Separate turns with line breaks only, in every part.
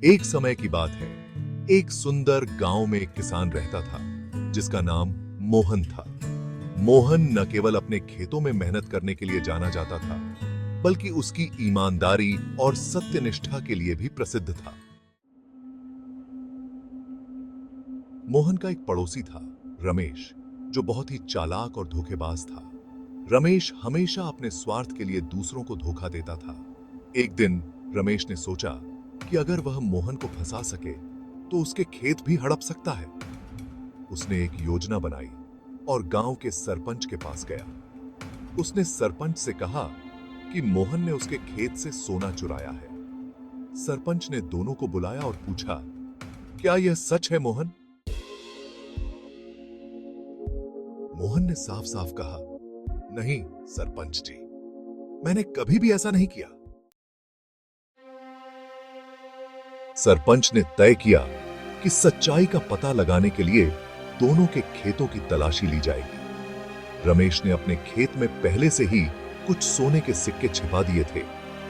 एक समय की बात है। एक सुंदर गांव में एक किसान रहता था जिसका नाम मोहन था। मोहन न केवल अपने खेतों में मेहनत करने के लिए जाना जाता था, बल्कि उसकी ईमानदारी और सत्यनिष्ठा के लिए भी प्रसिद्ध था। मोहन का एक पड़ोसी था, रमेश, जो बहुत ही चालाक और धोखेबाज था। रमेश हमेशा अपने स्वार्थ के लिए दूसरों को धोखा देता था। एक दिन रमेश ने सोचा कि अगर वह मोहन को फंसा सके तो उसके खेत भी हड़प सकता है। उसने एक योजना बनाई और गांव के सरपंच के पास गया। उसने सरपंच से कहा कि मोहन ने उसके खेत से सोना चुराया है। सरपंच ने दोनों को बुलाया और पूछा, क्या यह सच है मोहन? मोहन ने साफ साफ कहा, नहीं सरपंच जी, मैंने कभी भी ऐसा नहीं किया। सरपंच ने तय किया कि सच्चाई का पता लगाने के लिए दोनों के खेतों की तलाशी ली जाएगी। रमेश ने अपने खेत में पहले से ही कुछ सोने के सिक्के छिपा दिए थे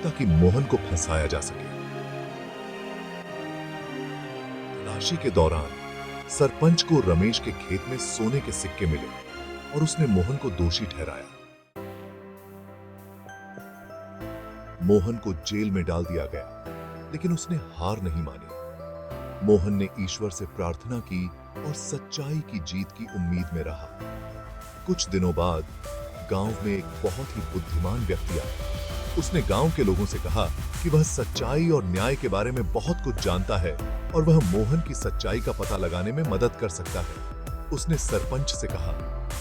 ताकि मोहन को फंसाया जा सके। तलाशी के दौरान सरपंच को रमेश के खेत में सोने के सिक्के मिले और उसने मोहन को दोषी ठहराया। मोहन को जेल में डाल दिया गया, लेकिन उसने हार नहीं मानी। मोहन ने ईश्वर से प्रार्थना की और सच्चाई की जीत की उम्मीद में रहा। कुछ दिनों बाद गांव में एक बहुत ही बुद्धिमान व्यक्ति आया। उसने गांव के लोगों से कहा कि वह सच्चाई और न्याय के बारे में बहुत कुछ जानता है और वह मोहन की सच्चाई का पता लगाने में मदद कर सकता है। उसने सरपंच से कहा,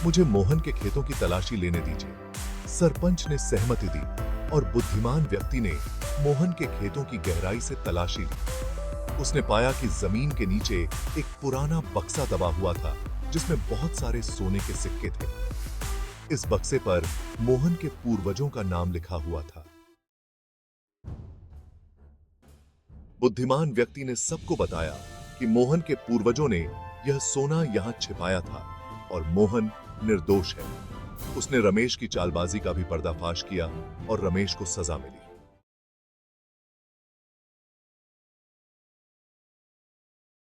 मुझे मोहन के खेतों की तलाशी लेने दीजिए। सरपंच ने सहमति दी और बुद्धिमान व्यक्ति ने मोहन के खेतों की गहराई से तलाशी ली। उसने पाया कि जमीन के नीचे एक पुराना बक्सा दबा हुआ था जिसमें बहुत सारे सोने के सिक्के थे। इस बक्से पर मोहन के पूर्वजों का नाम लिखा हुआ था। बुद्धिमान व्यक्ति ने सबको बताया कि मोहन के पूर्वजों ने यह सोना यहां छिपाया था और मोहन निर्दोष है। उसने रमेश की चालबाजी का भी पर्दाफाश किया और रमेश को सजा मिली।